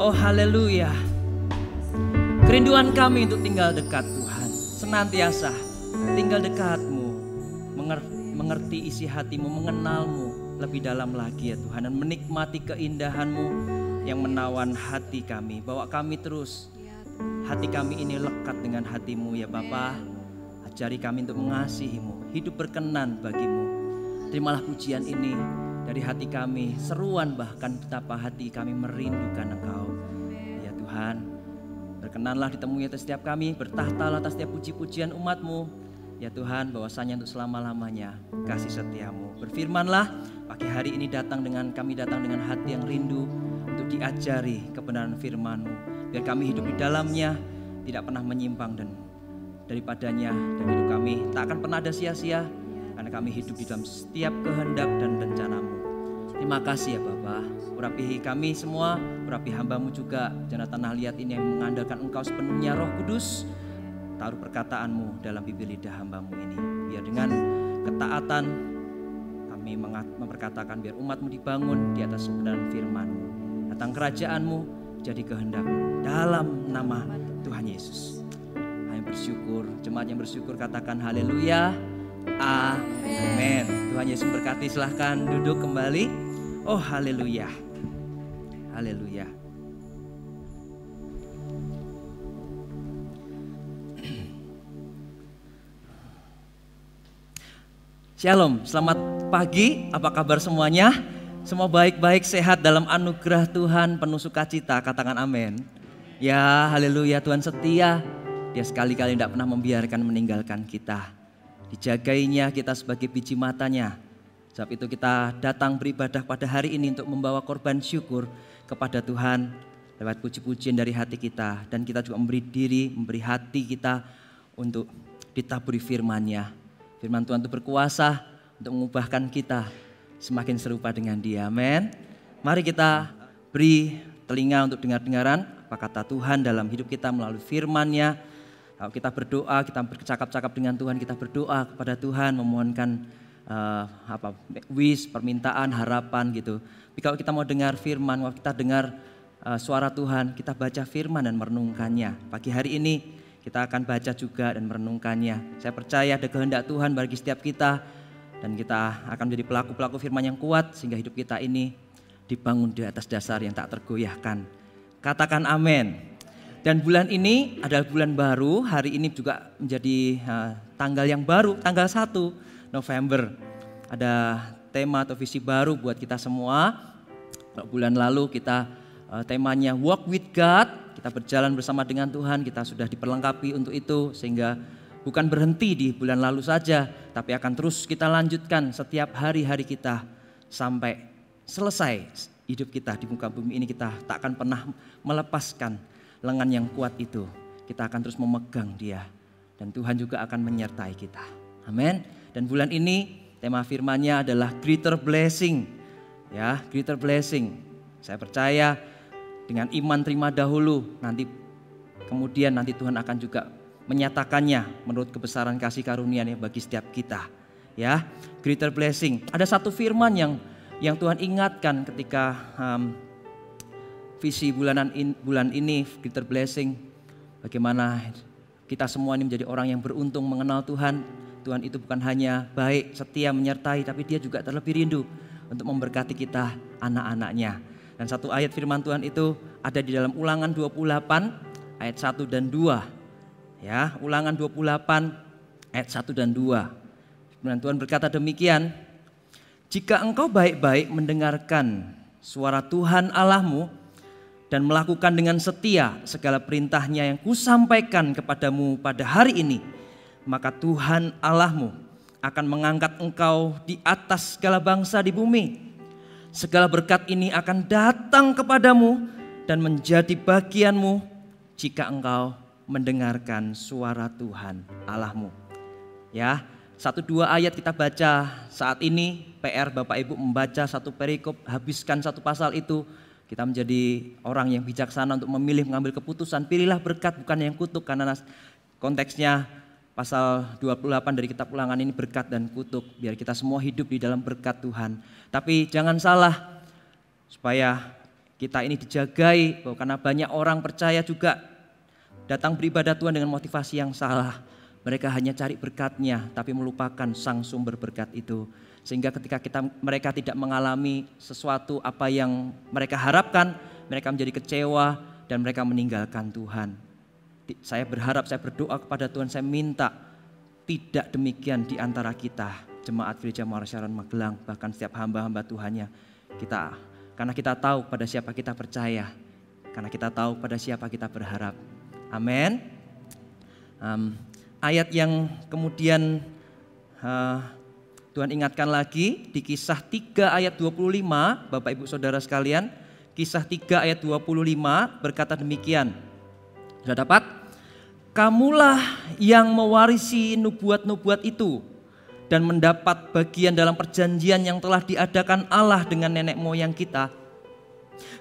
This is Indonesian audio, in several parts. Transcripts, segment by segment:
Oh haleluya. Kerinduan kami untuk tinggal dekat Tuhan. Senantiasa tinggal dekat-Mu. Mengerti isi hati-Mu, mengenal-Mu lebih dalam lagi ya Tuhan. Dan menikmati keindahan-Mu yang menawan hati kami. Bawa kami terus. Hati kami ini lekat dengan hati-Mu ya Bapa. Ajari kami untuk mengasihi-Mu. Hidup berkenan bagi-Mu. Terimalah pujian ini dari hati kami. Seruan bahkan betapa hati kami merindukan Engkau. Ya Tuhan. Berkenanlah ditemui atas setiap kami, bertahtalah atas setiap puji-pujian umat-Mu. Ya Tuhan, bahwasanya untuk selama-lamanya kasih setia-Mu. Berfirmanlah, pagi hari ini kami datang dengan hati yang rindu untuk diajari kebenaran firman-Mu. Biar kami hidup di dalamnya, tidak pernah menyimpang dan daripadanya, dan hidup kami tak akan pernah ada sia-sia, karena kami hidup di dalam setiap kehendak dan rencana-Mu. Terima kasih ya Bapa. Urapi kami semua, urapi hamba-Mu juga, jana tanah liat ini yang mengandalkan Engkau sepenuhnya Roh Kudus. Taruh perkataan-Mu dalam bibir lidah hamba-Mu ini. Biar dengan ketaatan kami memperkatakan, biar umat-Mu dibangun di atas kebenaran firman-Mu. Datang kerajaan-Mu, jadi kehendak-Mu dalam nama Tuhan Yesus. Kami bersyukur, jemaat yang bersyukur katakan haleluya. Amin. Tuhan Yesus berkati, silahkan duduk kembali. Oh haleluya. Haleluya. Shalom, selamat pagi. Apa kabar semuanya? Semua baik-baik, sehat dalam anugerah Tuhan, penuh sukacita. Katakan amin. Ya haleluya, Tuhan setia. Dia sekali-kali tidak pernah membiarkan meninggalkan kita. Dijagainya kita sebagai biji matanya. Sebab itu kita datang beribadah pada hari ini untuk membawa korban syukur kepada Tuhan lewat puji-pujian dari hati kita. Dan kita juga memberi diri, memberi hati kita untuk ditaburi firman-Nya. Firman Tuhan itu berkuasa untuk mengubahkan kita semakin serupa dengan Dia. Amin. Mari kita beri telinga untuk dengar-dengaran apa kata Tuhan dalam hidup kita melalui firman-Nya. Kalau kita berdoa, kita bercakap-cakap dengan Tuhan, kita berdoa kepada Tuhan memohonkan permintaan, harapan gitu. Tapi kalau kita mau dengar firman, kalau kita dengar suara Tuhan, kita baca firman dan merenungkannya. Pagi hari ini kita akan baca juga dan merenungkannya. Saya percaya ada kehendak Tuhan bagi setiap kita dan kita akan menjadi pelaku-pelaku firman yang kuat sehingga hidup kita ini dibangun di atas dasar yang tak tergoyahkan. Katakan amin. Dan bulan ini adalah bulan baru, hari ini juga menjadi tanggal yang baru, tanggal 1 November. Ada tema atau visi baru buat kita semua. Bulan lalu kita temanya Walk with God. Kita berjalan bersama dengan Tuhan. Kita sudah diperlengkapi untuk itu. Sehingga bukan berhenti di bulan lalu saja. Tapi akan terus kita lanjutkan setiap hari-hari kita. Sampai selesai hidup kita di muka bumi ini. Kita tak akan pernah melepaskan lengan yang kuat itu. Kita akan terus memegang Dia. Dan Tuhan juga akan menyertai kita. Amin. Dan bulan ini tema firman-Nya adalah greater blessing. Ya, greater blessing. Saya percaya dengan iman terima dahulu, kemudian Tuhan akan juga menyatakannya menurut kebesaran kasih karunia-Nya bagi setiap kita. Ya, greater blessing. Ada satu firman yang Tuhan ingatkan ketika visi bulan ini, greater blessing. Bagaimana kita semua ini menjadi orang yang beruntung mengenal Tuhan. Tuhan itu bukan hanya baik, setia, menyertai, tapi Dia juga terlebih rindu untuk memberkati kita anak-anak-Nya. Dan satu ayat firman Tuhan itu ada di dalam Ulangan 28 ayat 1 dan 2. Ya, Ulangan 28 ayat 1 dan 2. Firman Tuhan berkata demikian, jika engkau baik-baik mendengarkan suara Tuhan Allahmu dan melakukan dengan setia segala perintah-Nya yang kusampaikan kepadamu pada hari ini, maka Tuhan Allahmu akan mengangkat engkau di atas segala bangsa di bumi. Segala berkat ini akan datang kepadamu dan menjadi bagianmu jika engkau mendengarkan suara Tuhan Allahmu. Ya, 1-2 ayat kita baca saat ini. PR Bapak Ibu membaca satu perikop, habiskan satu pasal itu. Kita menjadi orang yang bijaksana untuk memilih mengambil keputusan. Pilihlah berkat bukan yang kutuk, karena konteksnya pasal 28 dari kitab Ulangan ini berkat dan kutuk. Biar kita semua hidup di dalam berkat Tuhan. Tapi jangan salah, supaya Kita ini dijagai karena banyak orang percaya juga datang beribadah Tuhan dengan motivasi yang salah. Mereka hanya cari berkat-Nya tapi melupakan sang sumber berkat itu. Sehingga ketika mereka tidak mengalami sesuatu apa yang mereka harapkan, mereka menjadi kecewa dan mereka meninggalkan Tuhan. Saya berharap, saya berdoa kepada Tuhan, saya minta tidak demikian di antara kita, jemaat Gereja Muara Syaron Magelang, bahkan setiap hamba-hamba Tuhannya. Karena kita tahu pada siapa kita percaya, karena kita tahu pada siapa kita berharap. Amin. Ayat yang kemudian Tuhan ingatkan lagi di Kisah 3 ayat 25, Bapak Ibu Saudara sekalian, Kisah 3 ayat 25 berkata demikian. Sudah dapat? Kamulah yang mewarisi nubuat-nubuat itu dan mendapat bagian dalam perjanjian yang telah diadakan Allah dengan nenek moyang kita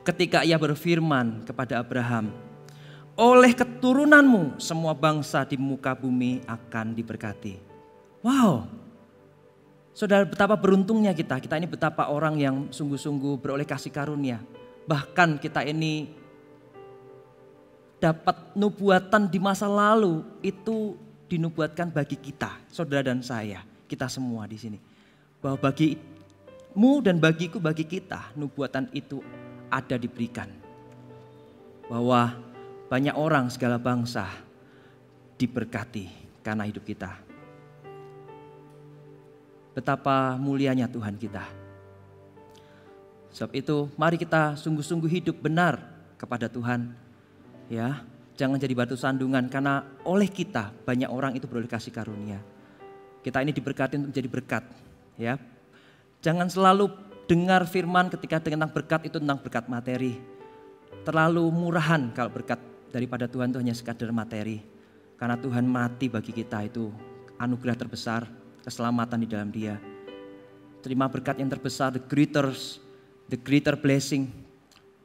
ketika Ia berfirman kepada Abraham, oleh keturunanmu semua bangsa di muka bumi akan diberkati. Wow, saudara, betapa beruntungnya kita ini betapa orang yang sungguh-sungguh beroleh kasih karunia. Bahkan kita ini dapat nubuatan di masa lalu itu dinubuatkan bagi kita, saudara dan saya. Kita semua di sini, bahwa bagimu dan bagiku, bagi kita, nubuatan itu ada diberikan. Bahwa banyak orang segala bangsa diberkati karena hidup kita. Betapa mulianya Tuhan kita. Sebab itu, mari kita sungguh-sungguh hidup benar kepada Tuhan. Ya, jangan jadi batu sandungan, karena oleh kita banyak orang itu beroleh kasih karunia. Kita ini diberkati untuk menjadi berkat, ya. Jangan selalu dengar firman ketika tentang berkat itu tentang berkat materi. Terlalu murahan kalau berkat daripada Tuhan itu hanya sekadar materi. Karena Tuhan mati bagi kita itu anugerah terbesar, keselamatan di dalam Dia. Terima berkat yang terbesar, the greater blessing.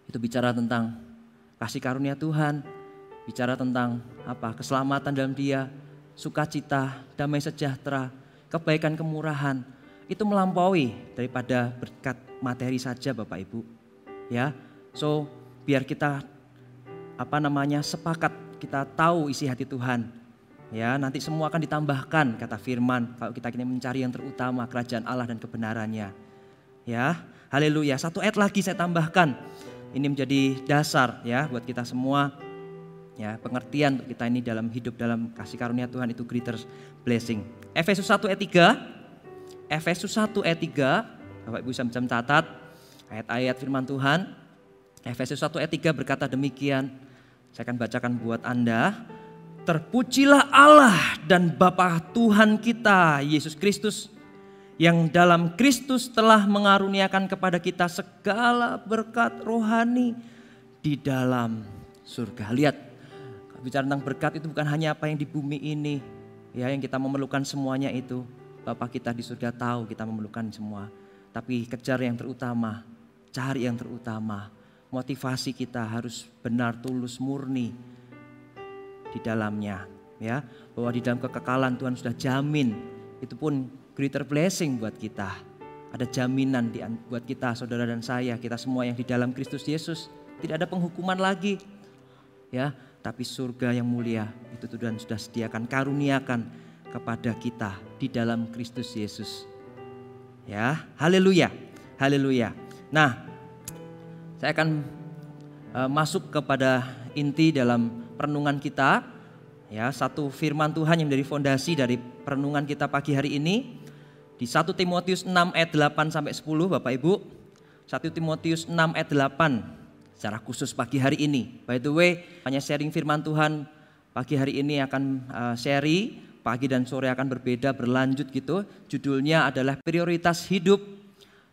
Itu bicara tentang kasih karunia Tuhan, bicara tentang keselamatan dalam Dia, sukacita, damai sejahtera, kebaikan, kemurahan. Itu melampaui daripada berkat materi saja, Bapak Ibu. Ya, so biar kita sepakat, kita tahu isi hati Tuhan. Ya, nanti semua akan ditambahkan, kata firman, kalau kita ingin mencari yang terutama, kerajaan Allah dan kebenarannya. Ya, haleluya. Satu ayat lagi saya tambahkan. Ini menjadi dasar ya buat kita semua. Ya, pengertian untuk kita ini dalam hidup dalam kasih karunia Tuhan itu greater blessing. Efesus 1 ayat 3. Efesus 1 ayat 3. Bapak Ibu bisa mencatat ayat-ayat firman Tuhan. Efesus 1 ayat 3 berkata demikian. Saya akan bacakan buat Anda. Terpujilah Allah dan Bapa Tuhan kita Yesus Kristus, yang dalam Kristus telah mengaruniakan kepada kita segala berkat rohani di dalam surga. Lihat, bicara tentang berkat itu bukan hanya apa yang di bumi ini, ya, yang kita memerlukan semuanya itu. Bapa kita di surga tahu kita memerlukan semua. Tapi kejar yang terutama, cari yang terutama. Motivasi kita harus benar, tulus, murni di dalamnya, ya. Bahwa di dalam kekekalan Tuhan sudah jamin, itu pun greater blessing buat kita. Ada jaminan buat kita, saudara dan saya, kita semua yang di dalam Kristus Yesus. Tidak ada penghukuman lagi, ya. Tapi surga yang mulia itu Tuhan sudah sediakan, karuniakan kepada kita di dalam Kristus Yesus. Ya, haleluya, haleluya. Nah, saya akan masuk kepada inti dalam perenungan kita. Ya, satu firman Tuhan yang menjadi fondasi dari perenungan kita pagi hari ini. Di 1 Timotius 6 ayat 8 sampai 10, Bapak Ibu. 1 Timotius 6 ayat 8. Secara khusus pagi hari ini. By the way, hanya sharing firman Tuhan pagi hari ini akan seri, pagi dan sore akan berbeda, berlanjut gitu. Judulnya adalah prioritas hidup.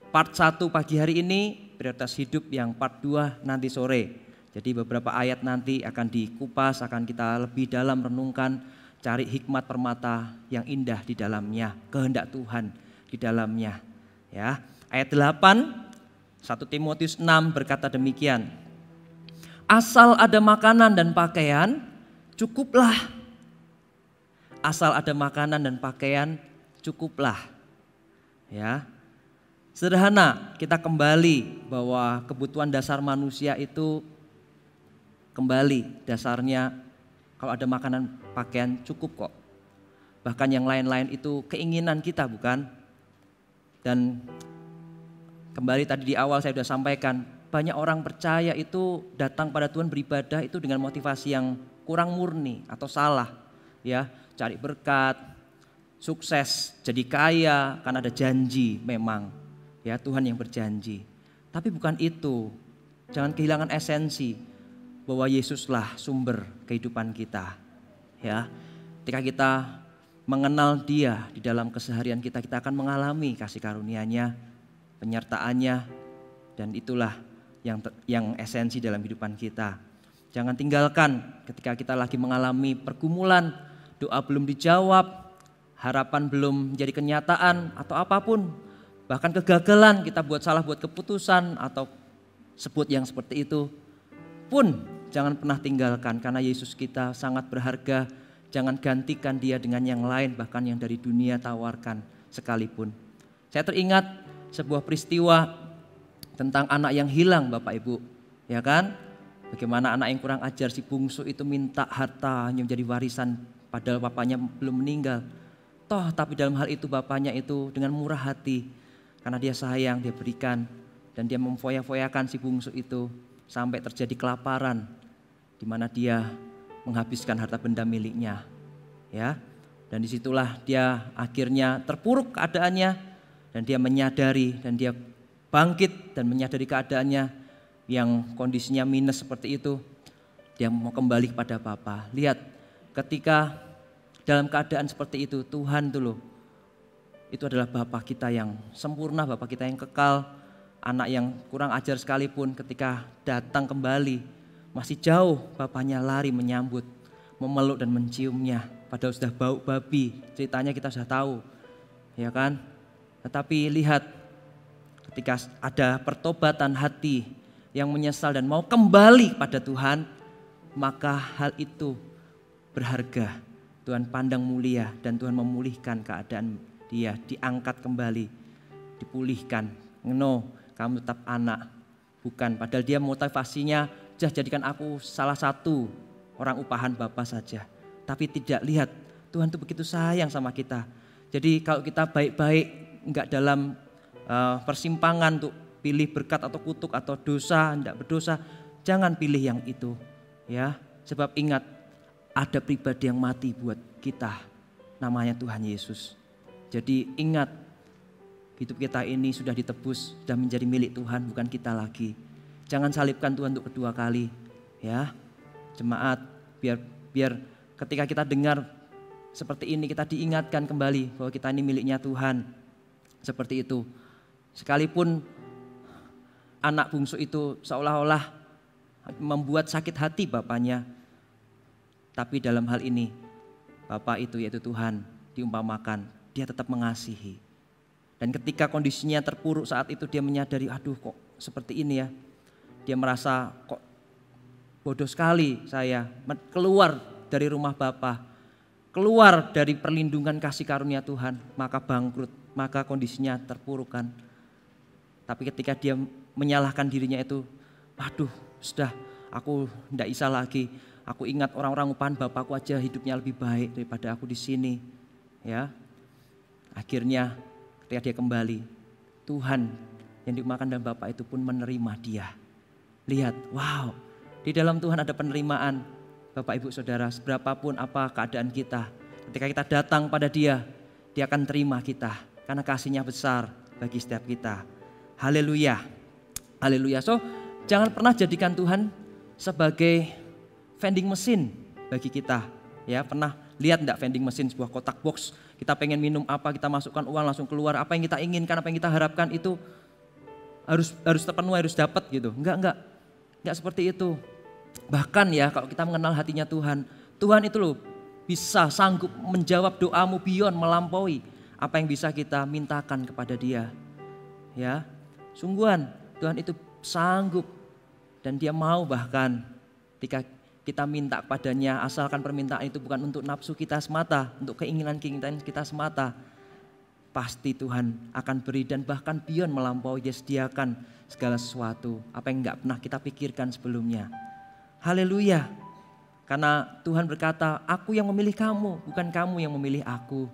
Part 1 pagi hari ini, prioritas hidup, yang part 2 nanti sore. Jadi beberapa ayat nanti akan dikupas, akan kita lebih dalam renungkan, cari hikmat permata yang indah di dalamnya, kehendak Tuhan di dalamnya. Ya, ayat 8. 1 Timotius 6 berkata demikian. Asal ada makanan dan pakaian, cukuplah. Asal ada makanan dan pakaian, cukuplah. Ya. Sederhana, kita kembali bahwa kebutuhan dasar manusia itu kembali dasarnya kalau ada makanan, pakaian cukup kok. Bahkan yang lain-lain itu keinginan kita, bukan? Dan kembali tadi di awal saya sudah sampaikan, banyak orang percaya itu datang pada Tuhan beribadah itu dengan motivasi yang kurang murni atau salah, ya, cari berkat, sukses, jadi kaya, karena ada janji memang, ya, Tuhan yang berjanji. Tapi bukan itu, jangan kehilangan esensi bahwa Yesuslah sumber kehidupan kita, ya. Ketika kita mengenal Dia di dalam keseharian kita, kita akan mengalami kasih karunia-Nya, penyertaannya, dan itulah yang esensi dalam kehidupan kita. Jangan tinggalkan ketika kita lagi mengalami pergumulan, doa belum dijawab, harapan belum menjadi kenyataan atau apapun, bahkan kegagalan, kita buat salah buat keputusan atau sebut yang seperti itu pun jangan pernah tinggalkan, karena Yesus kita sangat berharga. Jangan gantikan Dia dengan yang lain, bahkan yang dari dunia tawarkan sekalipun. Saya teringat sebuah peristiwa tentang anak yang hilang, Bapak Ibu, ya kan? Bagaimana anak yang kurang ajar, si bungsu itu minta hartanya menjadi warisan padahal bapaknya belum meninggal. Tapi dalam hal itu bapaknya itu dengan murah hati, karena dia sayang, dia berikan, dan dia memfoya-foyakan si bungsu itu sampai terjadi kelaparan, di mana dia menghabiskan harta benda miliknya, ya. Dan disitulah dia akhirnya terpuruk keadaannya, dan dia menyadari, dan dia bangkit dan menyadari keadaannya yang kondisinya minus seperti itu. Dia mau kembali kepada Bapa. Lihat, ketika dalam keadaan seperti itu, Tuhan tuh loh, itu adalah Bapa kita yang sempurna, Bapa kita yang kekal. Anak yang kurang ajar sekalipun ketika datang kembali, masih jauh bapaknya lari menyambut, memeluk dan menciumnya. Padahal sudah bau babi, ceritanya kita sudah tahu, ya kan? Tetapi lihat, ketika ada pertobatan hati yang menyesal dan mau kembali pada Tuhan, maka hal itu berharga. Tuhan pandang mulia dan Tuhan memulihkan keadaan dia, diangkat kembali, dipulihkan. No, kamu tetap anak. Bukan, padahal dia motivasinya, jadikan aku salah satu orang upahan Bapa saja. Tapi tidak, lihat, Tuhan itu begitu sayang sama kita. Jadi kalau kita baik-baik, enggak dalam persimpangan untuk pilih berkat atau kutuk atau dosa, enggak berdosa, jangan pilih yang itu, ya. Sebab ingat, ada pribadi yang mati buat kita, namanya Tuhan Yesus. Jadi ingat, hidup kita ini sudah ditebus, sudah menjadi milik Tuhan, bukan kita lagi. Jangan salibkan Tuhan untuk kedua kali, ya. Jemaat, biar ketika kita dengar seperti ini, kita diingatkan kembali bahwa kita ini miliknya Tuhan. Seperti itu. Sekalipun anak bungsu itu seolah-olah membuat sakit hati bapaknya, tapi dalam hal ini Bapa itu, yaitu Tuhan, diumpamakan, dia tetap mengasihi. Dan ketika kondisinya terpuruk saat itu, dia menyadari, aduh kok seperti ini ya. Dia merasa kok bodoh sekali saya keluar dari rumah Bapa, keluar dari perlindungan kasih karunia Tuhan, maka bangkrut, maka kondisinya terpuruk kan. Tapi ketika dia menyalahkan dirinya itu, aduh sudah, aku tidak bisa lagi. Aku ingat orang-orang upahan Bapakku aja hidupnya lebih baik daripada aku di sini, ya. Akhirnya ketika dia kembali, Tuhan yang diumpamakan dan Bapa itu pun menerima dia. Lihat, wow, di dalam Tuhan ada penerimaan. Bapak Ibu Saudara, seberapapun apa keadaan kita, ketika kita datang pada Dia, Dia akan terima kita, karena kasih-Nya besar bagi setiap kita. Haleluya, haleluya. So, jangan pernah jadikan Tuhan sebagai vending mesin bagi kita. Ya, pernah lihat enggak vending mesin, sebuah kotak box, kita pengen minum apa, kita masukkan uang langsung keluar, apa yang kita inginkan, apa yang kita harapkan itu harus terpenuhi, harus dapat gitu. Enggak seperti itu. Bahkan ya, kalau kita mengenal hatinya Tuhan, Tuhan itu loh bisa sanggup menjawab doamu beyond, melampaui apa yang bisa kita mintakan kepada Dia. Ya, sungguhan Tuhan itu sanggup, dan Dia mau bahkan ketika kita minta kepadanya, asalkan permintaan itu bukan untuk nafsu kita semata, untuk keinginan kita semata. pasti Tuhan akan beri dan bahkan beyond melampaui. Dia sediakan segala sesuatu apa yang gak pernah kita pikirkan sebelumnya. Haleluya. Karena Tuhan berkata, aku yang memilih kamu, bukan kamu yang memilih aku.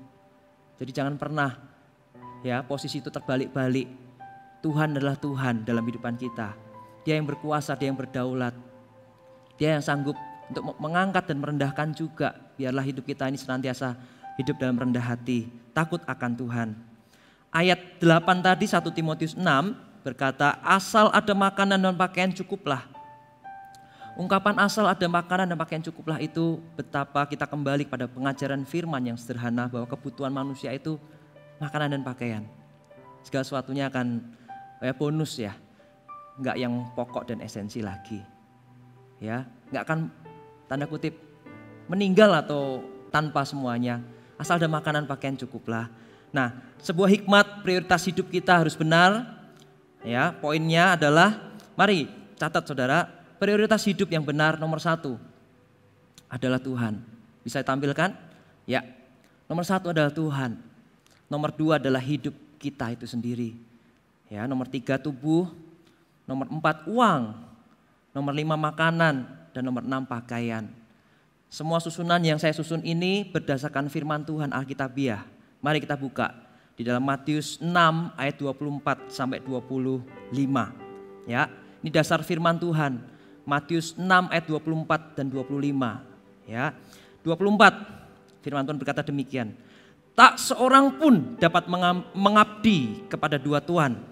Jadi jangan pernah ya posisi itu terbalik-balik. Tuhan adalah Tuhan dalam kehidupan kita. Dia yang berkuasa, dia yang berdaulat. Dia yang sanggup untuk mengangkat dan merendahkan juga. Biarlah hidup kita ini senantiasa hidup dalam rendah hati, takut akan Tuhan. Ayat 8 tadi 1 Timotius 6 berkata, asal ada makanan dan pakaian cukuplah. Ungkapan asal ada makanan dan pakaian cukuplah itu betapa kita kembali pada pengajaran firman yang sederhana bahwa kebutuhan manusia itu makanan dan pakaian. Segala sesuatunya akan bonus ya, enggak yang pokok dan esensi lagi. Ya, enggak akan tanda kutip meninggal atau tanpa semuanya. Asal ada makanan pakaian cukuplah. Nah, sebuah hikmat prioritas hidup kita harus benar. Ya, poinnya adalah mari catat saudara, prioritas hidup yang benar nomor 1 adalah Tuhan. Bisa ditampilkan? Ya, nomor 1 adalah Tuhan. Nomor 2 adalah hidup kita itu sendiri. Ya, nomor 3 tubuh, nomor 4 uang, nomor 5 makanan, dan nomor 6 pakaian. Semua susunan yang saya susun ini berdasarkan firman Tuhan Alkitabiah. Mari kita buka di dalam Matius 6 ayat 24 sampai 25. Ya, ini dasar firman Tuhan. Matius 6 ayat 24 dan 25. Ya, 24 firman Tuhan berkata demikian. Tak seorang pun dapat mengabdi kepada dua tuan.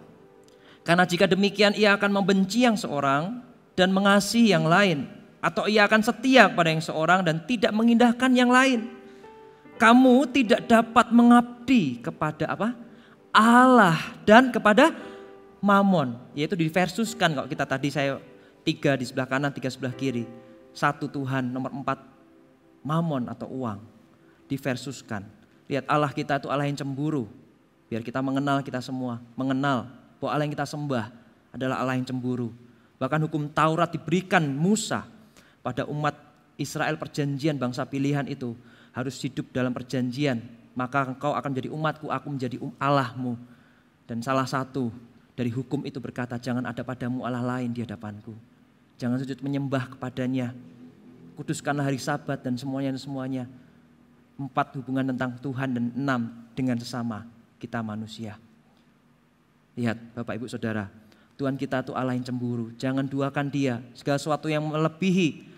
Karena jika demikian ia akan membenci yang seorang dan mengasihi yang lain. Atau ia akan setia kepada yang seorang dan tidak mengindahkan yang lain. Kamu tidak dapat mengabdi kepada apa? Allah dan kepada Mamon. Yaitu diversuskan kalau kita tadi saya 3 di sebelah kanan, 3 sebelah kiri. 1 Tuhan, nomor 4 Mamon atau uang. Diversuskan. Lihat Allah kita itu Allah yang cemburu. Biar kita mengenal kita semua. Mengenal bahwa Allah yang kita sembah adalah Allah yang cemburu. Bahkan hukum Taurat diberikan Musa pada umat Israel perjanjian bangsa pilihan itu. Harus hidup dalam perjanjian. Maka engkau akan menjadi umatku, aku menjadi Allahmu. Dan salah satu dari hukum itu berkata, jangan ada padamu Allah lain di hadapanku. Jangan sujud menyembah kepadanya. Kuduskanlah hari Sabat dan semuanya. 4 hubungan tentang Tuhan dan 6 dengan sesama kita manusia. Lihat Bapak Ibu Saudara, Tuhan kita itu Allah yang cemburu. Jangan duakan dia. Segala sesuatu yang melebihi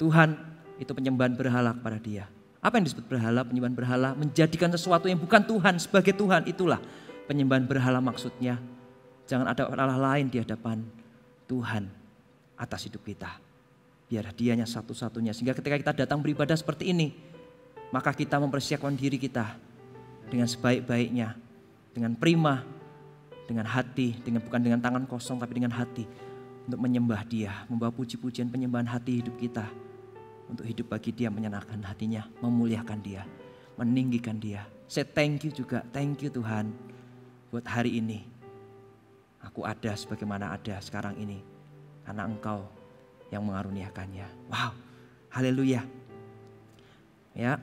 Tuhan itu penyembahan berhala kepada dia. Apa yang disebut berhala? Penyembahan berhala menjadikan sesuatu yang bukan Tuhan sebagai Tuhan. Itulah penyembahan berhala maksudnya. Jangan ada Allah lain di hadapan Tuhan atas hidup kita. Biar dianya satu-satunya. Sehingga ketika kita datang beribadah seperti ini, maka kita mempersiapkan diri kita dengan sebaik-baiknya, dengan prima, dengan hati, bukan dengan tangan kosong tapi dengan hati untuk menyembah dia, membawa puji-pujian penyembahan hati hidup kita untuk hidup bagi dia, menyenangkan hatinya, memuliakan dia, meninggikan dia. Say thank you juga, thank you Tuhan buat hari ini. Aku ada sebagaimana ada sekarang ini karena Engkau yang mengaruniakannya. Wow, haleluya. Ya,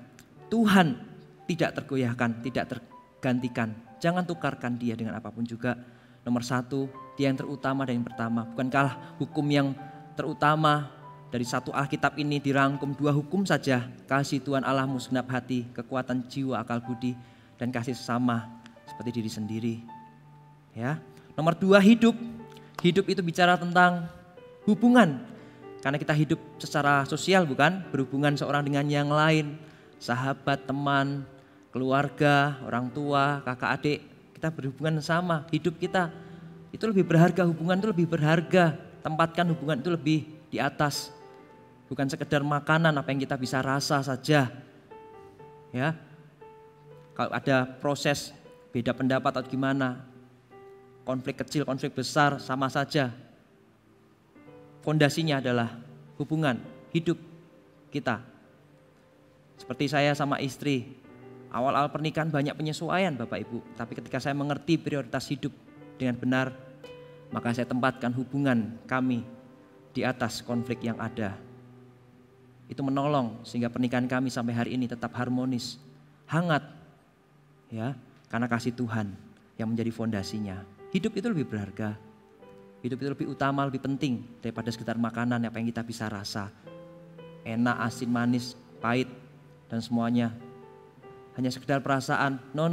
Tuhan tidak tergoyahkan, tidak tergantikan. Jangan tukarkan dia dengan apapun juga. Nomor 1, dia yang terutama dan yang pertama. Bukankah hukum yang terutama dari 1 Alkitab ini dirangkum 2 hukum saja. Kasih Tuhan Allahmu segenap hati, kekuatan jiwa, akal budi, dan kasih sesama seperti diri sendiri. Ya. Nomor 2, hidup. Hidup itu bicara tentang hubungan. Karena kita hidup secara sosial bukan? Berhubungan seorang dengan yang lain. Sahabat, teman, keluarga, orang tua, kakak adik. Kita berhubungan sama. Hidup kita itu lebih berharga. Hubungan itu lebih berharga. Tempatkan hubungan itu lebih di atas. Bukan sekedar makanan apa yang kita bisa rasa saja. Ya. Kalau ada proses beda pendapat atau gimana. Konflik kecil, konflik besar sama saja. Fondasinya adalah hubungan, hidup kita. Seperti saya sama istri, awal-awal pernikahan banyak penyesuaian Bapak Ibu. Tapi ketika saya mengerti prioritas hidup dengan benar, maka saya tempatkan hubungan kami di atas konflik yang ada. Itu menolong sehingga pernikahan kami sampai hari ini tetap harmonis, hangat. Ya, Karena kasih Tuhan yang menjadi fondasinya. Hidup itu lebih berharga. Hidup itu lebih utama, lebih penting daripada sekedar makanan apa yang kita bisa rasa. Enak, asin, manis, pahit, dan semuanya. Hanya sekedar perasaan. No.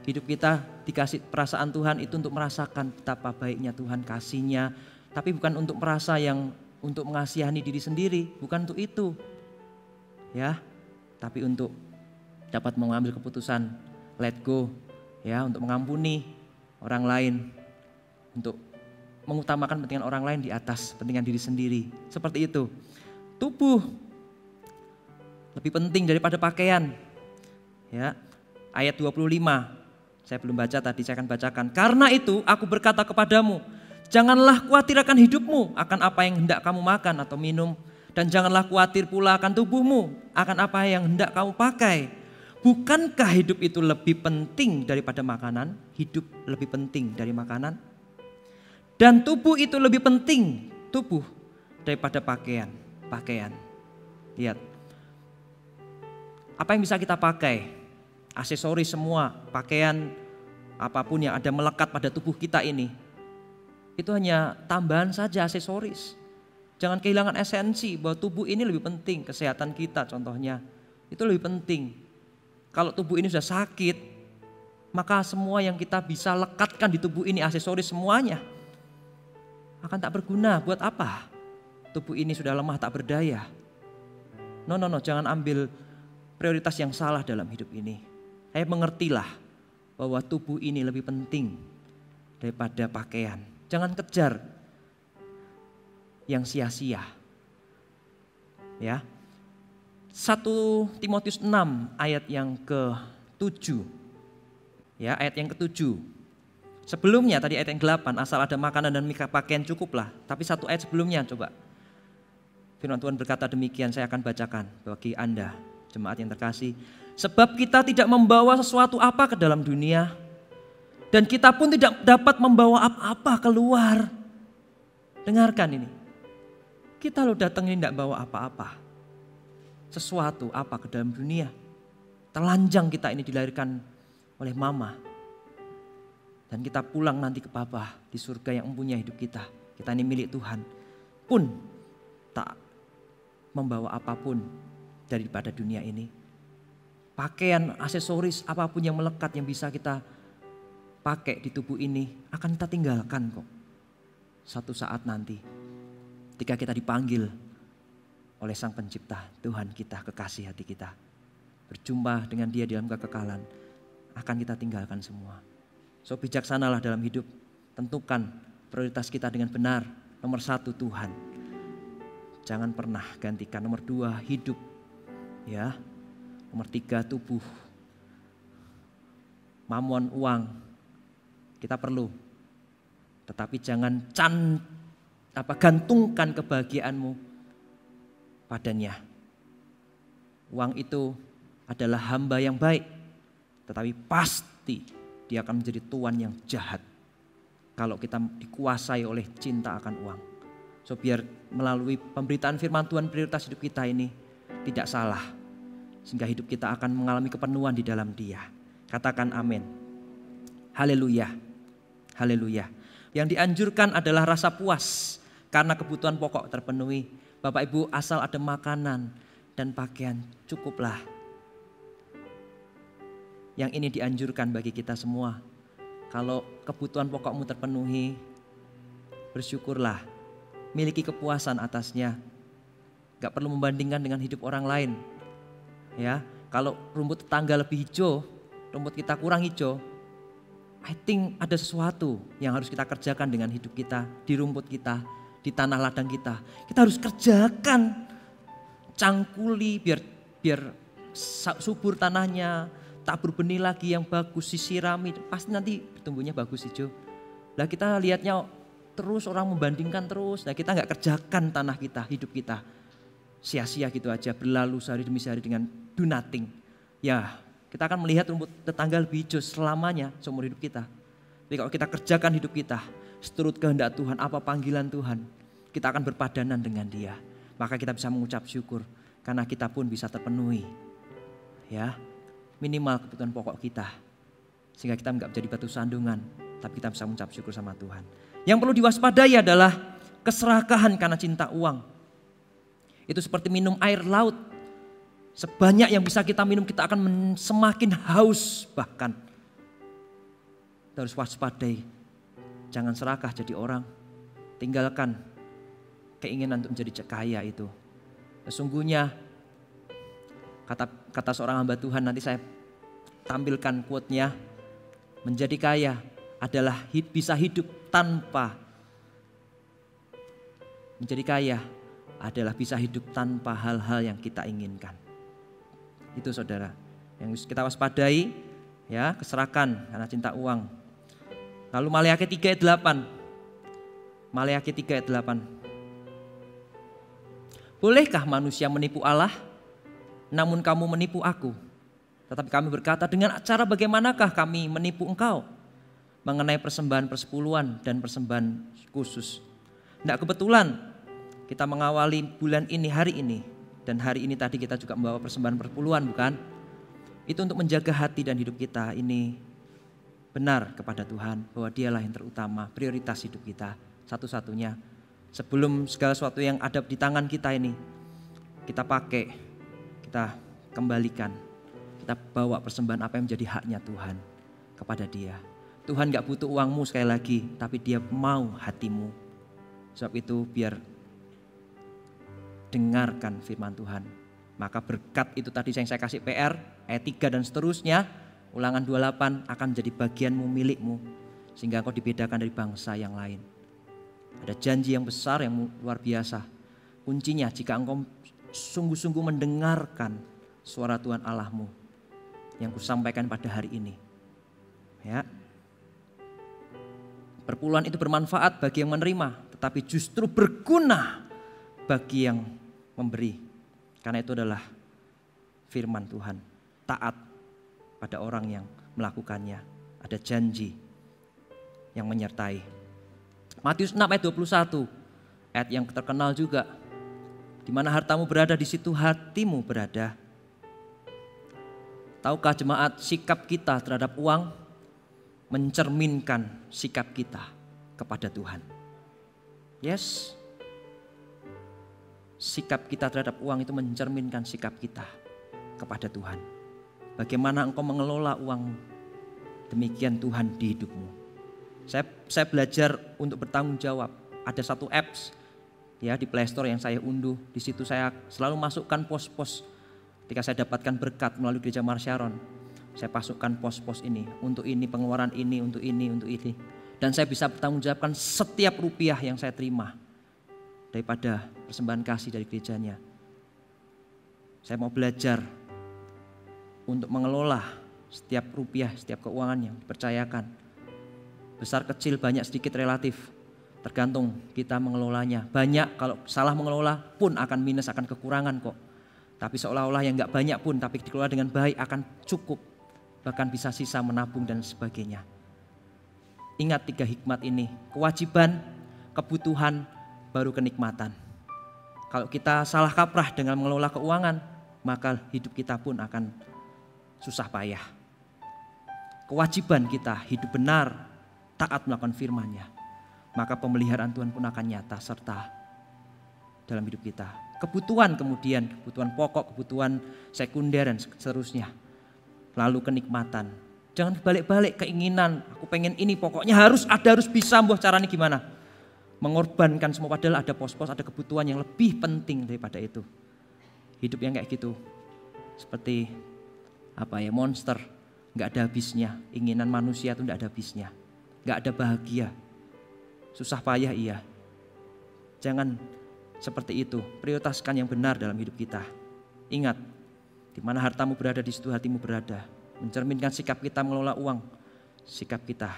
Hidup kita dikasih perasaan Tuhan itu untuk merasakan betapa baiknya Tuhan kasihnya. Tapi bukan untuk merasa yang untuk mengasihani diri sendiri. Bukan untuk itu. Ya, tapi untuk dapat mengambil keputusan let go. Ya, untuk mengampuni orang lain. Untuk mengutamakan kepentingan orang lain di atas kepentingan diri sendiri. Seperti itu. Tubuh lebih penting daripada pakaian. Ya, ayat 25. Saya belum baca tadi, saya akan bacakan. Karena itu aku berkata kepadamu, janganlah khawatir akan hidupmu, akan apa yang hendak kamu makan atau minum. Dan janganlah khawatir pula akan tubuhmu, akan apa yang hendak kamu pakai. Bukankah hidup itu lebih penting daripada makanan? Hidup lebih penting dari makanan. Dan tubuh itu lebih penting, tubuh, daripada pakaian. Lihat, apa yang bisa kita pakai? Aksesoris semua, pakaian, apapun yang ada melekat pada tubuh kita ini. Itu hanya tambahan saja, aksesoris. Jangan kehilangan esensi bahwa tubuh ini lebih penting, kesehatan kita contohnya. Itu lebih penting. Kalau tubuh ini sudah sakit, maka semua yang kita bisa lekatkan di tubuh ini, aksesoris semuanya, akan tak berguna. Buat apa? Tubuh ini sudah lemah, tak berdaya. No, jangan ambil prioritas yang salah dalam hidup ini. Mengertilah bahwa tubuh ini lebih penting daripada pakaian. Jangan kejar yang sia-sia. Ya. 1 Timotius 6 ayat yang ke-7. Ya, ayat yang ke-7. Sebelumnya tadi ayat yang 8, asal ada makanan dan pakaian cukuplah. Tapi satu ayat sebelumnya coba. Firman Tuhan berkata demikian, saya akan bacakan bagi Anda, jemaat yang terkasih. Sebab kita tidak membawa sesuatu apa ke dalam dunia, dan kita pun tidak dapat membawa apa-apa keluar. Dengarkan ini. Kita lo datang ini tidak bawa apa-apa. Sesuatu apa ke dalam dunia. Telanjang kita ini dilahirkan oleh mama. Dan kita pulang nanti ke Bapa di surga yang mempunyai hidup kita. Kita ini milik Tuhan. Pun tak membawa apapun daripada dunia ini. Pakaian, aksesoris, apapun yang melekat yang bisa kita pakai di tubuh ini akan kita tinggalkan kok. Satu saat nanti ketika kita dipanggil oleh Sang Pencipta, Tuhan kita, kekasih hati kita, berjumpa dengan Dia dalam kekekalan, akan kita tinggalkan semua. So bijaksanalah dalam hidup, tentukan prioritas kita dengan benar. Nomor 1 Tuhan, jangan pernah gantikan. Nomor 2 hidup, ya. Nomor 3 tubuh, mamon, uang, kita perlu. Tetapi jangan gantungkan kebahagiaanmu padanya. Uang itu adalah hamba yang baik, tetapi pasti dia akan menjadi tuan yang jahat kalau kita dikuasai oleh cinta akan uang. So biar melalui pemberitaan firman Tuhan prioritas hidup kita ini tidak salah. Sehingga hidup kita akan mengalami kepenuhan di dalam Dia. Katakan amin. Haleluya. Haleluya. Yang dianjurkan adalah rasa puas karena kebutuhan pokok terpenuhi. Bapak Ibu, asal ada makanan dan pakaian cukuplah. Yang ini dianjurkan bagi kita semua. Kalau kebutuhan pokokmu terpenuhi, bersyukurlah. Miliki kepuasan atasnya. Gak perlu membandingkan dengan hidup orang lain. Ya, kalau rumput tetangga lebih hijau, rumput kita kurang hijau, I think ada sesuatu yang harus kita kerjakan dengan hidup kita, di rumput kita, di tanah ladang kita. Kita harus kerjakan, cangkuli biar subur tanahnya, tabur benih lagi yang bagus, disirami, pasti nanti tumbuhnya bagus hijau. Lah kita lihatnya terus orang membandingkan terus, nah kita nggak kerjakan tanah kita, hidup kita. Sia-sia gitu aja, berlalu sehari demi sehari dengan do nothing. Ya, kita akan melihat rumput tetangga lebih hijau selamanya seumur hidup kita. Tapi kalau kita kerjakan hidup kita seturut kehendak Tuhan, apa panggilan Tuhan, kita akan berpadanan dengan Dia. Maka kita bisa mengucap syukur karena kita pun bisa terpenuhi. Ya, minimal kebutuhan pokok kita Sehingga kita nggak menjadi batu sandungan, tapi kita bisa mengucap syukur sama Tuhan. Yang perlu diwaspadai adalah keserakahan karena cinta uang. Itu seperti minum air laut. Sebanyak yang bisa kita minum, kita akan semakin haus bahkan. Kita harus waspadai. Jangan serakah jadi orang. Tinggalkan keinginan untuk menjadi kaya itu. Sesungguhnya kata seorang hamba Tuhan, nanti saya tampilkan quote-nya. Menjadi kaya adalah bisa hidup tanpa. Menjadi kaya adalah bisa hidup tanpa hal-hal yang kita inginkan. Itu saudara, yang kita waspadai ya, keserakan karena cinta uang. Lalu Maleakhi 3 ayat 8. Maleakhi 3 ayat 8. Bolehkah manusia menipu Allah? Namun kamu menipu aku. Tetapi kami berkata, dengan cara bagaimanakah kami menipu engkau? Mengenai persembahan persepuluhan dan persembahan khusus. Tidak kebetulan kita mengawali bulan ini hari ini. Dan hari ini tadi kita juga membawa persembahan persepuluhan, bukan? Itu untuk menjaga hati dan hidup kita ini benar kepada Tuhan. Bahwa dialah yang terutama, prioritas hidup kita satu-satunya. Sebelum segala sesuatu yang ada di tangan kita ini kita pakai, kita kembalikan. Kita bawa persembahan apa yang menjadi haknya Tuhan kepada Dia. Tuhan gak butuh uangmu sekali lagi, tapi Dia mau hatimu. Sebab itu biar dengarkan firman Tuhan. Maka berkat itu tadi yang saya kasih PR, ayat 3 dan seterusnya, Ulangan 28 akan menjadi bagianmu, milikmu. Sehingga engkau dibedakan dari bangsa yang lain. Ada janji yang besar, yang luar biasa. Kuncinya jika engkau sungguh-sungguh mendengarkan suara Tuhan Allahmu yang kusampaikan pada hari ini. Ya. Perpuluhan itu bermanfaat bagi yang menerima, tetapi justru berguna bagi yang memberi. Karena itu adalah firman Tuhan. Taat pada orang yang melakukannya. Ada janji yang menyertai. Matius 6 ayat 21. Ayat yang terkenal juga. Di mana hartamu berada, di situ hatimu berada. Tahukah jemaat, sikap kita terhadap uang mencerminkan sikap kita kepada Tuhan. Yes. Sikap kita terhadap uang itu mencerminkan sikap kita kepada Tuhan. Bagaimana engkau mengelola uang, demikian Tuhan di hidupmu. Saya belajar untuk bertanggung jawab. Ada satu apps ya di Play Store yang saya unduh. Di situ saya selalu masukkan pos-pos. Ketika saya dapatkan berkat melalui gereja Mar Sharon, saya masukkan pos-pos ini. Untuk ini, pengeluaran ini, untuk ini, untuk ini. Dan saya bisa bertanggung jawabkan setiap rupiah yang saya terima daripada persembahan kasih dari gerejanya. Saya mau belajar untuk mengelola setiap rupiah, setiap keuangan yang dipercayakan. Besar, kecil, banyak, sedikit, relatif. Tergantung kita mengelolanya. Banyak, kalau salah mengelola pun akan minus, akan kekurangan kok. Tapi seolah-olah yang gak banyak pun, tapi dikelola dengan baik akan cukup. Bahkan bisa sisa menabung dan sebagainya. Ingat 3 hikmat ini. Kewajiban, kebutuhan, baru kenikmatan. Kalau kita salah kaprah dengan mengelola keuangan, maka hidup kita pun akan susah payah. Kewajiban kita hidup benar, taat melakukan firman-Nya. Maka pemeliharaan Tuhan pun akan nyata serta dalam hidup kita. Kebutuhan kemudian, kebutuhan pokok, kebutuhan sekunder dan seterusnya. Lalu kenikmatan. Jangan balik-balik keinginan, aku pengen ini pokoknya harus ada, harus bisa, mbah caranya gimana. Mengorbankan semua, padahal ada pos-pos, ada kebutuhan yang lebih penting daripada itu. Hidup yang kayak gitu seperti monster, nggak ada habisnya. Inginan manusia itu nggak ada habisnya, nggak ada bahagia, susah payah iya. Jangan seperti itu. Prioritaskan yang benar dalam hidup kita. Ingat, di mana hartamu berada, di situ hatimu berada. Mencerminkan sikap kita mengelola uang, sikap kita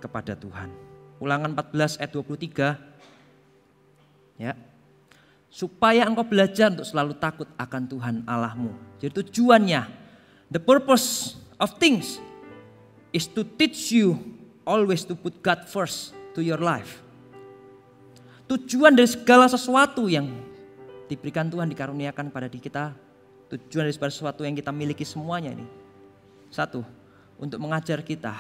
kepada Tuhan. Ulangan 14 ayat 23. Ya. Supaya engkau belajar untuk selalu takut akan Tuhan Allahmu. Jadi tujuannya, the purpose of things is to teach you always to put God first to your life. Tujuan dari segala sesuatu yang diberikan Tuhan, dikaruniakan pada diri kita, tujuan dari segala sesuatu yang kita miliki semuanya ini. 1, untuk mengajar kita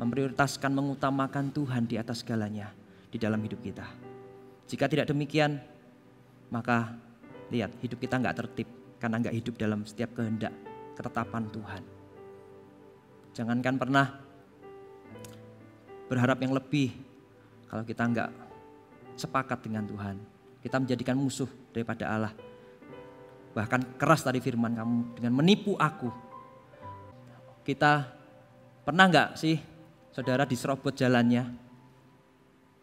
memprioritaskan, mengutamakan Tuhan di atas segalanya di dalam hidup kita. Jika tidak demikian, maka lihat hidup kita nggak tertib karena nggak hidup dalam setiap kehendak, ketetapan Tuhan. Jangankan pernah berharap yang lebih kalau kita nggak sepakat dengan Tuhan. Kita menjadikan musuh daripada Allah. Bahkan keras tadi firman kamu dengan menipu aku. Kita pernah nggak sih saudara diserobot jalannya,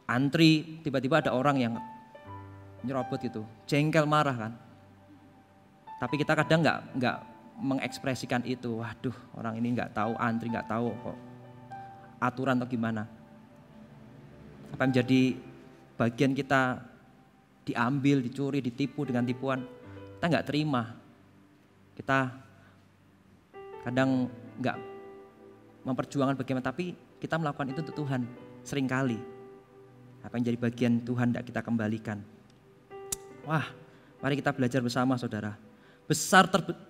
antri, tiba-tiba ada orang yang nyerobot itu, jengkel marah kan. Tapi kita kadang nggak mengekspresikan itu. Waduh, orang ini nggak tahu antri, nggak tahu kok aturan atau gimana. Apa yang menjadi bagian kita diambil, dicuri, ditipu dengan tipuan, kita nggak terima. Kita kadang nggak memperjuangkan bagaimana, tapi kita melakukan itu untuk Tuhan seringkali. Apa yang jadi bagian Tuhan tidak kita kembalikan. Wah, mari kita belajar bersama saudara.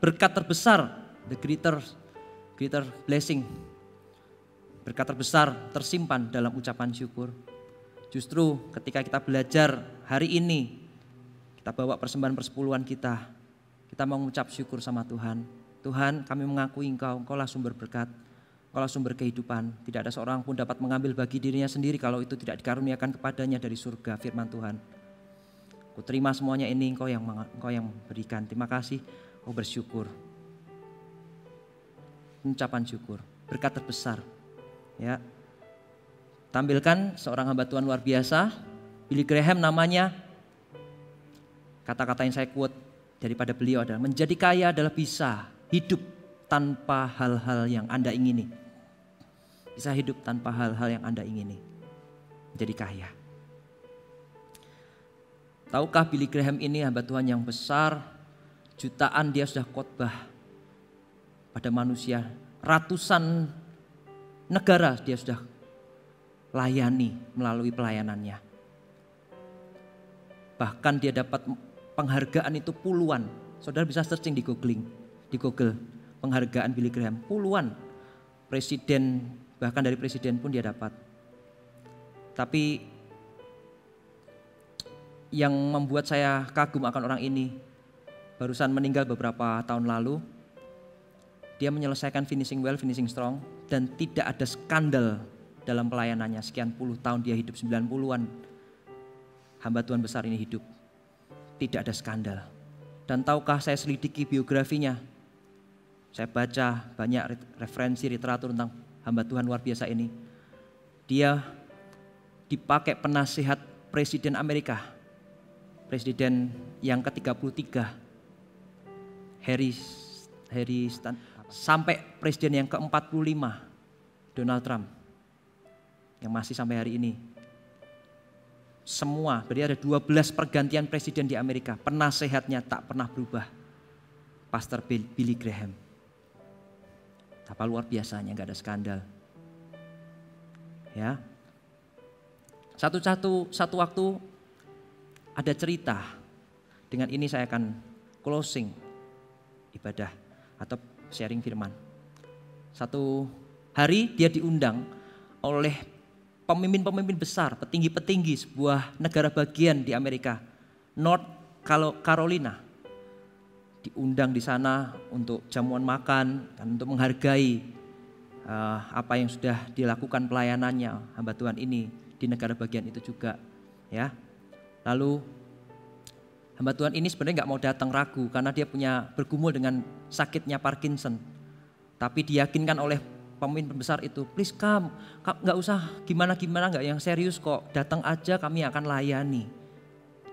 Berkat terbesar, the greater blessing. Berkat terbesar tersimpan dalam ucapan syukur. Justru ketika kita belajar hari ini, kita bawa persembahan persepuluhan kita mau mengucap syukur sama Tuhan. Tuhan, kami mengakui Engkaulah sumber berkat. Engkaulah sumber kehidupan, tidak ada seorang pun dapat mengambil bagi dirinya sendiri kalau itu tidak dikaruniakan kepadanya dari surga, firman Tuhan. Ku terima semuanya ini, Engkau yang berikan. Terima kasih, Kau bersyukur. Ucapan syukur, berkat terbesar. Ya, tampilkan seorang hamba Tuhan luar biasa, Billy Graham namanya. Kata-kata yang saya quote daripada beliau adalah menjadi kaya adalah bisa hidup tanpa hal-hal yang Anda ingini. Bisa hidup tanpa hal-hal yang Anda ingini. Menjadi kaya. Tahukah Billy Graham ini hamba Tuhan yang besar, jutaan dia sudah khotbah pada manusia, ratusan negara dia sudah layani melalui pelayanannya. Bahkan dia dapat penghargaan itu puluhan. Saudara bisa searching di Google penghargaan Billy Graham, puluhan. Presiden, bahkan dari presiden pun dia dapat. Tapi yang membuat saya kagum akan orang ini, barusan meninggal beberapa tahun lalu. Dia menyelesaikan finishing well, finishing strong, dan tidak ada skandal dalam pelayanannya. Sekian puluh tahun dia hidup, 90-an hamba Tuhan besar ini hidup. Tidak ada skandal. Dan tahukah saya selidiki biografinya. Saya baca banyak referensi literatur tentang hamba Tuhan luar biasa ini. Dia dipakai penasihat Presiden Amerika. Presiden yang ke-33. Sampai presiden yang ke-45. Donald Trump. Yang masih sampai hari ini. Semua, berarti ada 12 pergantian presiden di Amerika. Penasehatnya tak pernah berubah. Pastor Billy Graham. Apa luar biasanya, gak ada skandal. Ya. Satu waktu ada cerita. Dengan ini saya akan closing ibadah atau sharing firman. Satu hari dia diundang oleh pemimpin-pemimpin besar, petinggi-petinggi sebuah negara bagian di Amerika, North Carolina. Diundang di sana untuk jamuan makan dan untuk menghargai apa yang sudah dilakukan pelayanannya hamba Tuhan ini di negara bagian itu juga, ya. Lalu hamba Tuhan ini sebenarnya nggak mau datang, ragu karena dia bergumul dengan sakitnya Parkinson. Tapi diyakinkan oleh pemimpin besar itu, please come, nggak usah gimana-gimana, nggak yang serius kok, datang aja kami akan layani.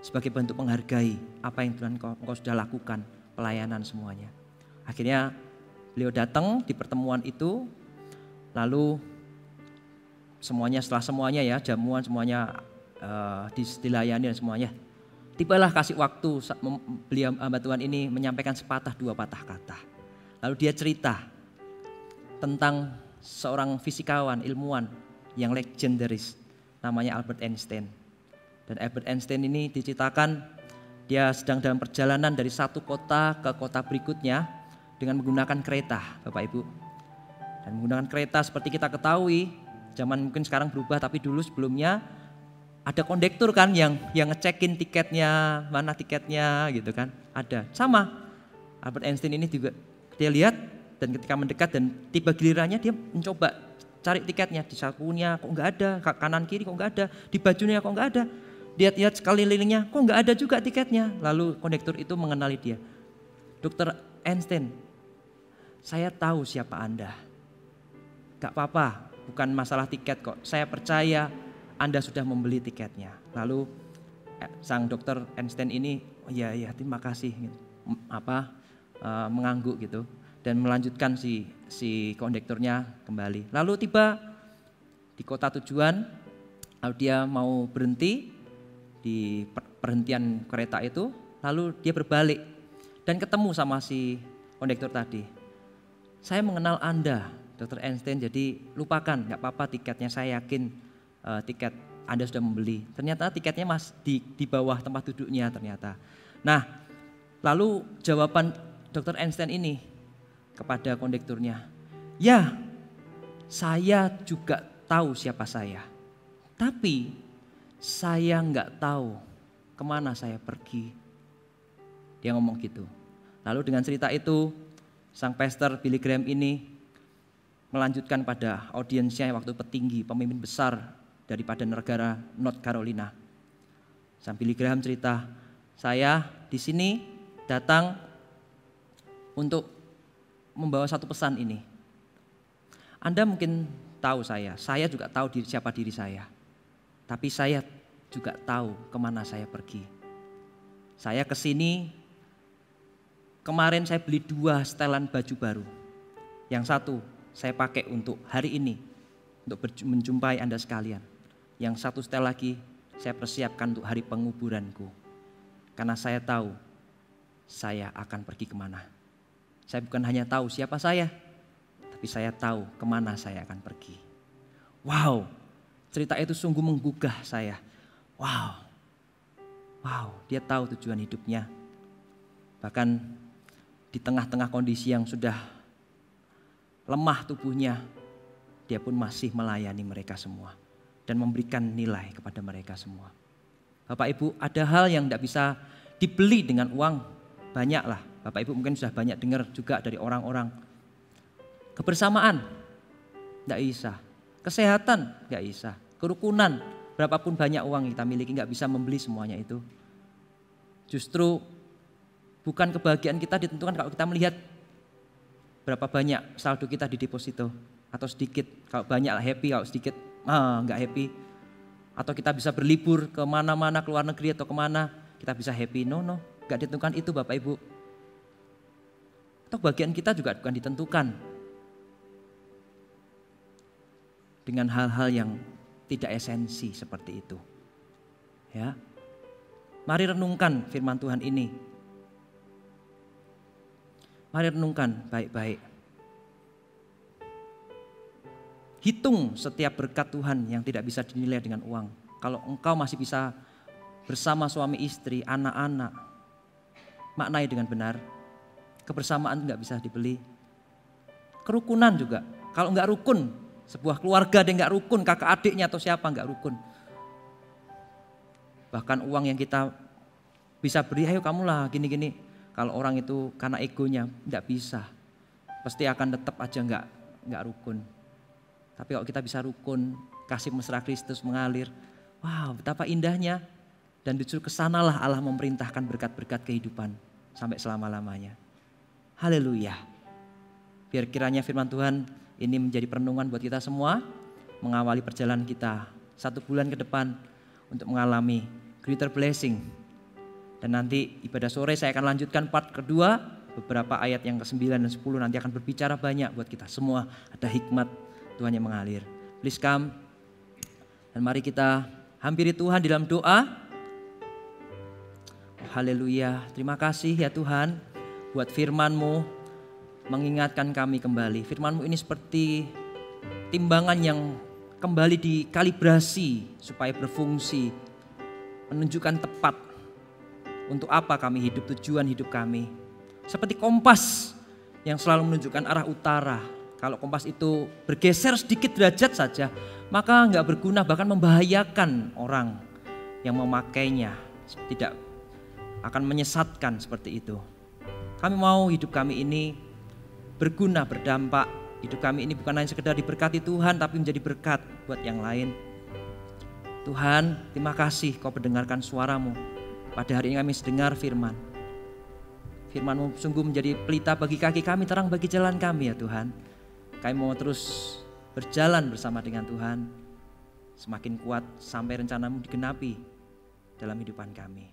Sebagai bentuk menghargai apa yang Tuhan engkau sudah lakukan, pelayanan semuanya. Akhirnya beliau datang di pertemuan itu, lalu setelah semuanya ya, jamuan semuanya dilayani dan semuanya. Tibalah kasih waktu beliau hamba Tuhan ini menyampaikan sepatah dua patah kata. Lalu dia cerita tentang seorang fisikawan, ilmuwan yang legendaris, namanya Albert Einstein. Dan Albert Einstein ini diceritakan dia sedang dalam perjalanan dari satu kota ke kota berikutnya dengan menggunakan kereta, Bapak Ibu. Dan menggunakan kereta seperti kita ketahui, zaman mungkin sekarang berubah, tapi dulu sebelumnya ada kondektur kan yang ngecekin tiketnya, mana tiketnya gitu kan. Ada. Sama Albert Einstein ini juga dia lihat, dan ketika mendekat dan tiba gilirannya dia mencoba cari tiketnya, di sakunya kok nggak ada, kanan kiri kok nggak ada, di bajunya kok nggak ada. Dia lihat sekelilingnya kok nggak ada juga tiketnya. Lalu kondektur itu mengenali dia. Dr. Einstein, saya tahu siapa Anda. Gak apa-apa, bukan masalah tiket kok. Saya percaya Anda sudah membeli tiketnya. Lalu sang dokter Einstein ini, oh iya terima kasih, mengangguk gitu dan melanjutkan si kondekturnya kembali. Lalu tiba di kota tujuan, lalu dia mau berhenti di perhentian kereta itu, lalu dia berbalik dan ketemu sama si kondektur tadi. Saya mengenal Anda, Dr. Einstein, jadi lupakan, gak apa-apa tiketnya, saya yakin tiket Anda sudah membeli. Ternyata tiketnya di bawah tempat duduknya ternyata. Nah, lalu jawaban Dr. Einstein ini kepada kondekturnya, ya saya juga tahu siapa saya, tapi saya nggak tahu kemana saya pergi. Dia ngomong gitu. Lalu dengan cerita itu, sang pastor Billy Graham ini melanjutkan pada audiensnya waktu petinggi, pemimpin besar daripada negara North Carolina. Sang Billy Graham cerita, saya di sini datang untuk membawa satu pesan ini. Anda mungkin tahu saya juga tahu siapa diri saya. Tapi saya juga tahu kemana saya pergi. Saya kesini, kemarin saya beli 2 setelan baju baru. Yang satu saya pakai untuk hari ini, untuk menjumpai Anda sekalian. Yang satu setel lagi saya persiapkan untuk hari penguburanku. Karena saya tahu saya akan pergi kemana. Saya bukan hanya tahu siapa saya, tapi saya tahu kemana saya akan pergi. Wow, cerita itu sungguh menggugah saya. Wow, dia tahu tujuan hidupnya. Bahkan di tengah-tengah kondisi yang sudah lemah tubuhnya, dia pun masih melayani mereka semua dan memberikan nilai kepada mereka semua. Bapak Ibu, ada hal yang tidak bisa dibeli dengan uang, banyaklah. Bapak Ibu mungkin sudah banyak dengar juga dari orang-orang. Kebersamaan, tidak bisa. Kesehatan, tidak bisa. Kerukunan, berapapun banyak uang yang kita miliki, tidak bisa membeli semuanya itu. Justru bukan kebahagiaan kita ditentukan kalau kita melihat berapa banyak saldo kita di deposito. Atau sedikit, kalau banyak lah happy, kalau sedikit nggak happy. Atau kita bisa berlibur ke mana-mana, ke luar negeri atau kemana, kita bisa happy. No, nggak ditentukan itu Bapak Ibu. Atau bagian kita juga bukan ditentukan dengan hal-hal yang tidak esensi seperti itu. Ya, mari renungkan firman Tuhan ini. Mari renungkan baik-baik. Hitung setiap berkat Tuhan yang tidak bisa dinilai dengan uang. Kalau engkau masih bisa bersama suami istri, anak-anak, maknai dengan benar. Kebersamaan nggak bisa dibeli. Kerukunan juga. Kalau nggak rukun, sebuah keluarga yang nggak rukun, kakak adiknya atau siapa nggak rukun. Bahkan uang yang kita bisa beri, ayo kamulah gini-gini. Kalau orang itu karena egonya nggak bisa, pasti akan tetap aja nggak rukun. Tapi kalau kita bisa rukun, kasih mesra Kristus mengalir, wow betapa indahnya. Dan justru kesanalah Allah memerintahkan berkat-berkat kehidupan sampai selama-lamanya. Haleluya. Biar kiranya firman Tuhan ini menjadi perenungan buat kita semua, mengawali perjalanan kita 1 bulan ke depan untuk mengalami greater blessing. Dan nanti ibadah sore saya akan lanjutkan part kedua, beberapa ayat yang ke-9 dan 10 nanti akan berbicara banyak buat kita semua. Ada hikmat Tuhan yang mengalir. Please come. Dan mari kita hampiri Tuhan di dalam doa. Haleluya. Terima kasih ya Tuhan buat firman-Mu mengingatkan kami kembali. Firman-Mu ini seperti timbangan yang kembali dikalibrasi supaya berfungsi, menunjukkan tepat untuk apa kami hidup, tujuan hidup kami. Seperti kompas yang selalu menunjukkan arah utara. Kalau kompas itu bergeser sedikit derajat saja, maka nggak berguna, bahkan membahayakan orang yang memakainya. Tidak akan menyesatkan seperti itu. Kami mau hidup kami ini berguna, berdampak. Hidup kami ini bukan hanya sekedar diberkati Tuhan, tapi menjadi berkat buat yang lain. Tuhan, terima kasih Kau mendengarkan suara-Mu. Pada hari ini kami mendengar firman. Firman-Mu sungguh menjadi pelita bagi kaki kami, terang bagi jalan kami ya Tuhan. Kami mau terus berjalan bersama dengan Tuhan, semakin kuat sampai rencana-Mu digenapi dalam hidupan kami.